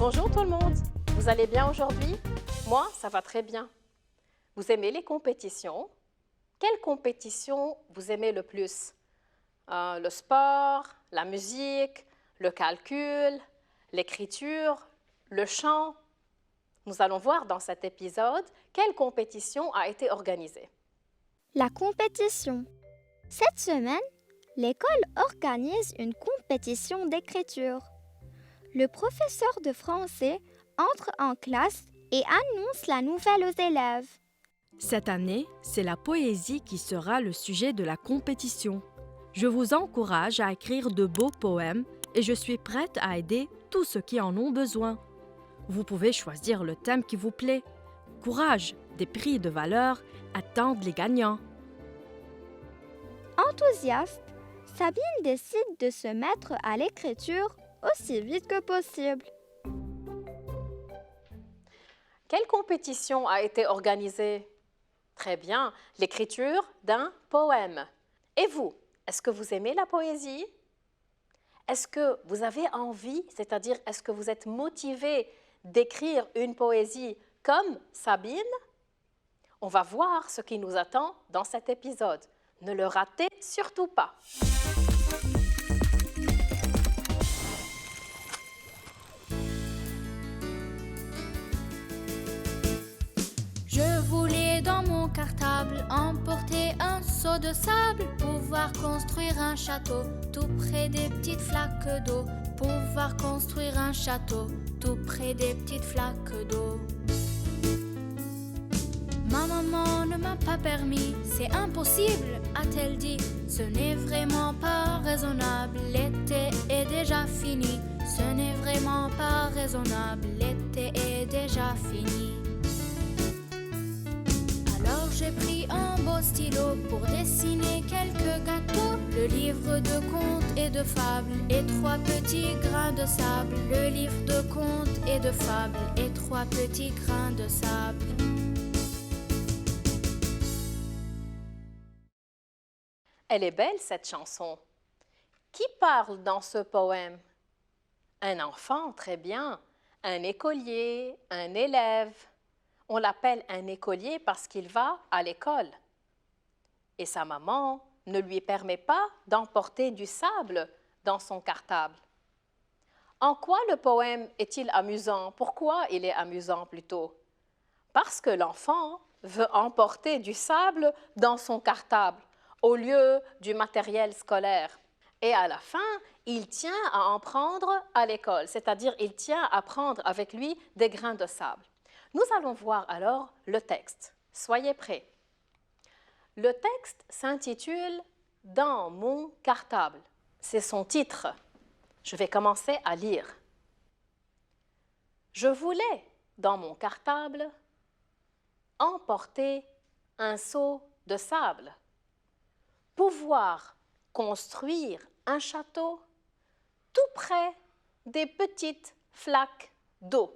Bonjour tout le monde, vous allez bien aujourd'hui? Moi, ça va très bien. Vous aimez les compétitions? Quelle compétition vous aimez le plus? Le sport, la musique, le calcul, l'écriture, le chant? Nous allons voir dans cet épisode quelle compétition a été organisée. La compétition. Cette semaine, l'école organise une compétition d'écriture. Le professeur de français entre en classe et annonce la nouvelle aux élèves. Cette année, c'est la poésie qui sera le sujet de la compétition. Je vous encourage à écrire de beaux poèmes et je suis prête à aider tous ceux qui en ont besoin. Vous pouvez choisir le thème qui vous plaît. Courage, des prix de valeur attendent les gagnants. Enthousiaste, Sabine décide de se mettre à l'écriture aussi vite que possible. Quelle compétition a été organisée? Très bien, l'écriture d'un poème. Et vous, est-ce que vous aimez la poésie? Est-ce que vous avez envie, c'est-à-dire est-ce que vous êtes motivé d'écrire une poésie comme Sabine? On va voir ce qui nous attend dans cet épisode. Ne le ratez surtout pas. Je voulais dans mon cartable emporter un seau de sable, pouvoir construire un château tout près des petites flaques d'eau, pouvoir construire un château tout près des petites flaques d'eau. Ma maman ne m'a pas permis, c'est impossible, a-t-elle dit. Ce n'est vraiment pas raisonnable, l'été est déjà fini. Ce n'est vraiment pas raisonnable, l'été est déjà fini. Alors j'ai pris un beau stylo pour dessiner quelques gâteaux, le livre de contes et de fables et 3 petits grains de sable, le livre de contes et de fables et 3 petits grains de sable. Elle est belle cette chanson. Qui parle dans ce poème? Un enfant, très bien. Un écolier, un élève. On l'appelle un écolier parce qu'il va à l'école. Et sa maman ne lui permet pas d'emporter du sable dans son cartable. En quoi le poème est-il amusant? Pourquoi il est amusant plutôt? Parce que l'enfant veut emporter du sable dans son cartable au lieu du matériel scolaire. Et à la fin, il tient à en prendre à l'école, c'est-à-dire il tient à prendre avec lui des grains de sable. Nous allons voir alors le texte. Soyez prêts. Le texte s'intitule « Dans mon cartable ». C'est son titre. Je vais commencer à lire. Je voulais, dans mon cartable, emporter un seau de sable, pouvoir construire un château tout près des petites flaques d'eau.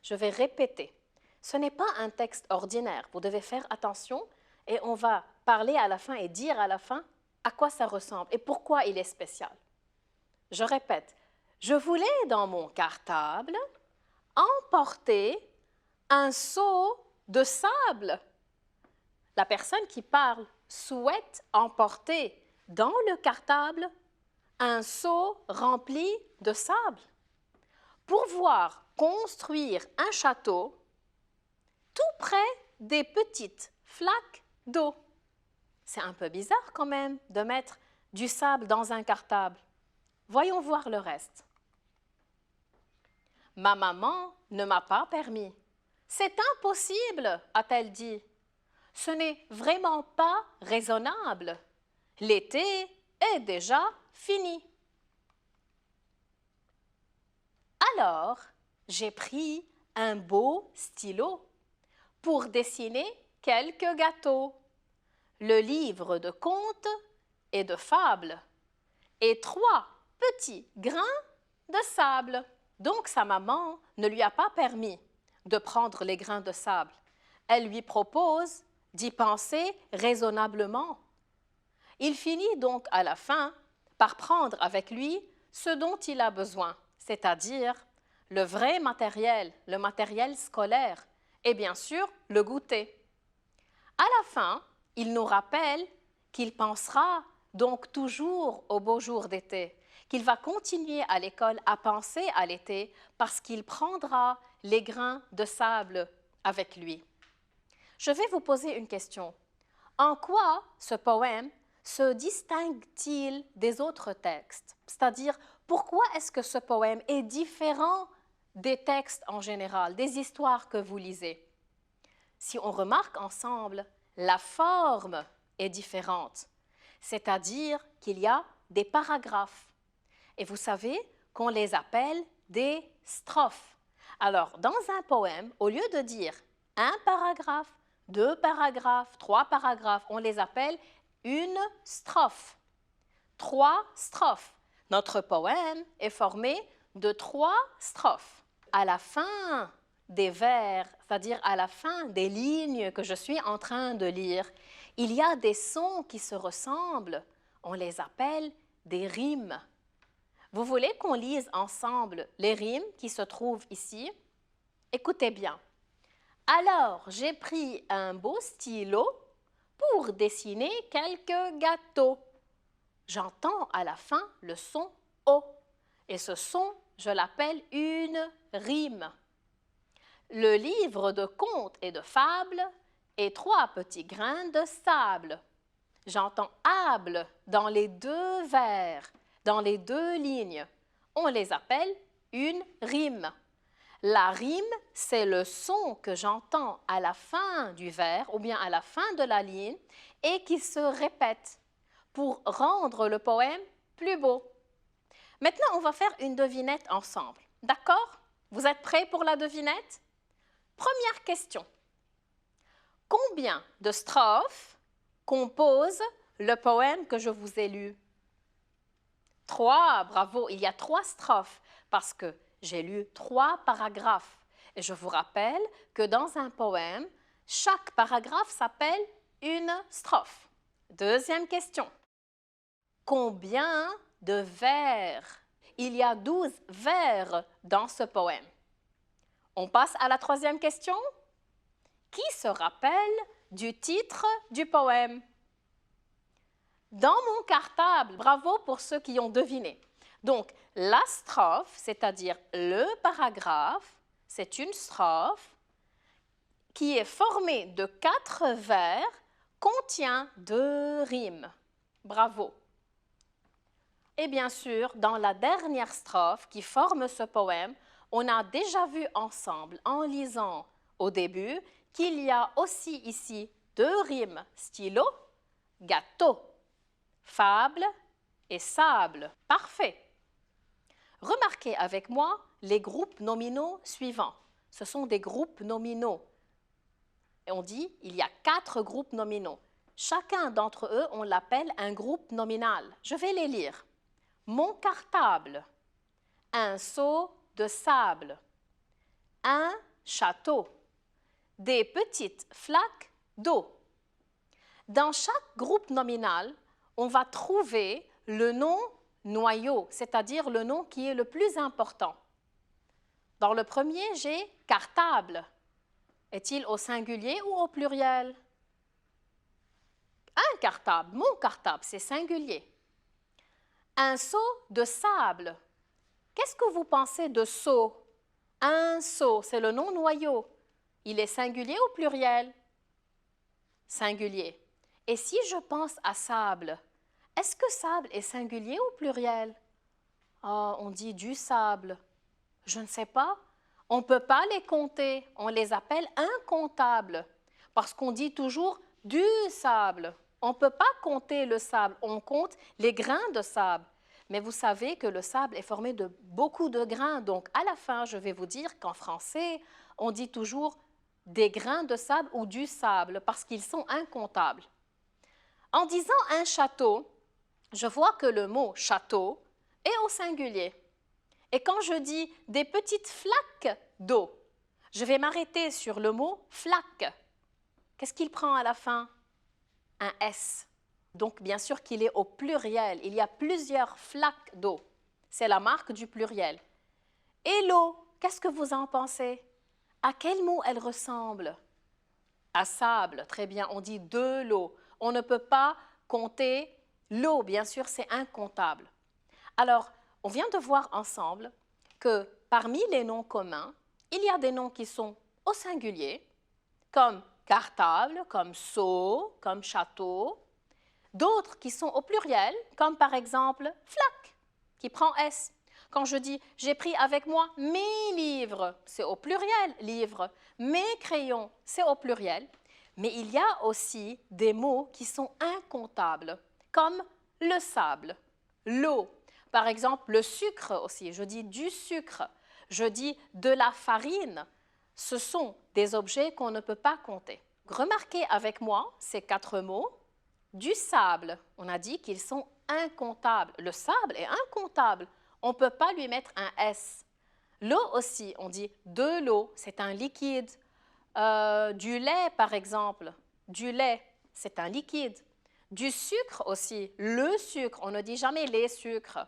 Je vais répéter. Ce n'est pas un texte ordinaire. Vous devez faire attention et on va parler à la fin et dire à la fin à quoi ça ressemble et pourquoi il est spécial. Je répète. Je voulais dans mon cartable emporter un seau de sable. La personne qui parle souhaite emporter dans le cartable un seau rempli de sable. Pouvoir construire un château tout près des petites flaques d'eau. C'est un peu bizarre quand même de mettre du sable dans un cartable. Voyons voir le reste. Ma maman ne m'a pas permis. C'est impossible, a-t-elle dit. Ce n'est vraiment pas raisonnable. L'été est déjà fini. Alors, j'ai pris un beau stylo pour dessiner quelques gâteaux, le livre de contes et de fables et 3 petits grains de sable. Donc sa maman ne lui a pas permis de prendre les grains de sable. Elle lui propose d'y penser raisonnablement. Il finit donc à la fin par prendre avec lui ce dont il a besoin, c'est-à-dire le vrai matériel, le matériel scolaire et bien sûr le goûter. À la fin, il nous rappelle qu'il pensera donc toujours aux beaux jours d'été, qu'il va continuer à l'école à penser à l'été parce qu'il prendra les grains de sable avec lui. Je vais vous poser une question. En quoi ce poème se distingue-t-il des autres textes? C'est-à-dire, pourquoi est-ce que ce poème est différent des textes en général, des histoires que vous lisez? Si on remarque ensemble, la forme est différente, c'est-à-dire qu'il y a des paragraphes. Et vous savez qu'on les appelle des strophes. Alors, dans un poème, au lieu de dire un paragraphe, 2 paragraphes, 3 paragraphes, on les appelle une strophe. 3 strophes. Notre poème est formé de 3 strophes. À la fin des vers, c'est-à-dire à la fin des lignes que je suis en train de lire, il y a des sons qui se ressemblent. On les appelle des rimes. Vous voulez qu'on lise ensemble les rimes qui se trouvent ici? Écoutez bien. Alors, j'ai pris un beau stylo pour dessiner quelques gâteaux. J'entends à la fin le son O. Et ce son, je l'appelle une rime. Le livre de contes et de fables est 3 petits grains de sable. J'entends able dans les 2 vers, dans les 2 lignes. On les appelle une rime. La rime, c'est le son que j'entends à la fin du vers ou bien à la fin de la ligne et qui se répète pour rendre le poème plus beau. Maintenant, on va faire une devinette ensemble. D'accord? Vous êtes prêts pour la devinette? Première question. Combien de strophes composent le poème que je vous ai lu? 3, bravo, il y a 3 strophes parce que j'ai lu 3 paragraphes. Et je vous rappelle que dans un poème, chaque paragraphe s'appelle une strophe. Deuxième question. Combien de vers? Il y a 12 vers dans ce poème. On passe à la 3e question. Qui se rappelle du titre du poème? Dans mon cartable, bravo pour ceux qui ont deviné. Donc, la strophe, c'est-à-dire le paragraphe, c'est une strophe qui est formée de 4 vers, contient 2 rimes. Bravo. Et bien sûr, dans la dernière strophe qui forme ce poème, on a déjà vu ensemble, en lisant au début, qu'il y a aussi ici 2 rimes, stylo, gâteau, fable et sable. Parfait. Remarquez avec moi les groupes nominaux suivants. Ce sont des groupes nominaux. Et on dit il y a 4 groupes nominaux. Chacun d'entre eux, on l'appelle un groupe nominal. Je vais les lire. Mon cartable, un seau de sable, un château, des petites flaques d'eau. Dans chaque groupe nominal, on va trouver le nom noyau, c'est-à-dire le nom qui est le plus important. Dans le premier, j'ai cartable. Est-il au singulier ou au pluriel? Un cartable, mon cartable, c'est singulier. Un seau de sable. Qu'est-ce que vous pensez de seau? Un seau, c'est le nom noyau. Il est singulier ou pluriel? Singulier. Et si je pense à sable, est-ce que sable est singulier ou pluriel? Oh, on dit du sable. Je ne sais pas. On ne peut pas les compter. On les appelle incomptables parce qu'on dit toujours du sable. On ne peut pas compter le sable. On compte les grains de sable. Mais vous savez que le sable est formé de beaucoup de grains. Donc, à la fin, je vais vous dire qu'en français, on dit toujours des grains de sable ou du sable parce qu'ils sont incomptables. En disant un château, je vois que le mot château est au singulier. Et quand je dis des petites flaques d'eau, je vais m'arrêter sur le mot flaque. Qu'est-ce qu'il prend à la fin? Un S. Donc, bien sûr qu'il est au pluriel. Il y a plusieurs flaques d'eau. C'est la marque du pluriel. Et l'eau Qu'est-ce que vous en pensez? À quel mot elle ressemble? À sable, très bien, on dit de l'eau. On ne peut pas compter l'eau, bien sûr, c'est incontable. Alors, on vient de voir ensemble que parmi les noms communs, il y a des noms qui sont au singulier, comme cartable, comme seau, comme château. D'autres qui sont au pluriel, comme par exemple flac, qui prend S. Quand je dis « j'ai pris avec moi mes livres », c'est au pluriel, livres. Mes crayons, c'est au pluriel. Mais il y a aussi des mots qui sont incomptables, comme le sable, l'eau. Par exemple, le sucre aussi, je dis du sucre, je dis de la farine. Ce sont des objets qu'on ne peut pas compter. Remarquez avec moi ces 4 mots. Du sable, on a dit qu'ils sont incomptables. Le sable est incomptable. On ne peut pas lui mettre un S. L'eau aussi, on dit de l'eau, c'est un liquide. Du lait, par exemple, du lait, c'est un liquide. Du sucre aussi, le sucre, on ne dit jamais les sucres.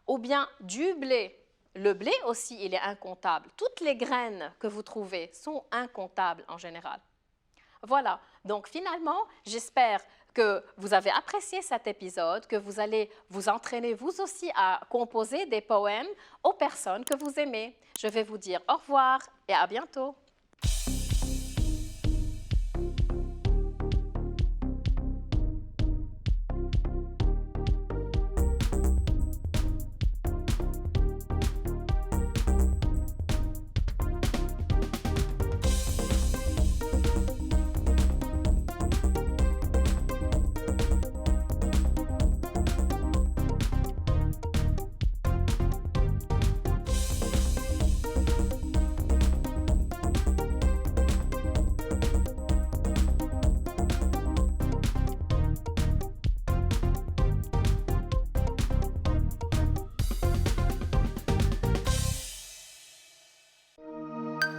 Ou bien du blé. Le blé aussi, il est incomptable. Toutes les graines que vous trouvez sont incomptables en général. Voilà, donc finalement, j'espère que vous avez apprécié cet épisode, que vous allez vous entraîner vous aussi à composer des poèmes aux personnes que vous aimez. Je vais vous dire au revoir et à bientôt.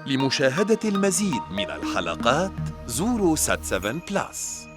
لمشاهدة المزيد من الحلقات زوروا سات7 بلس.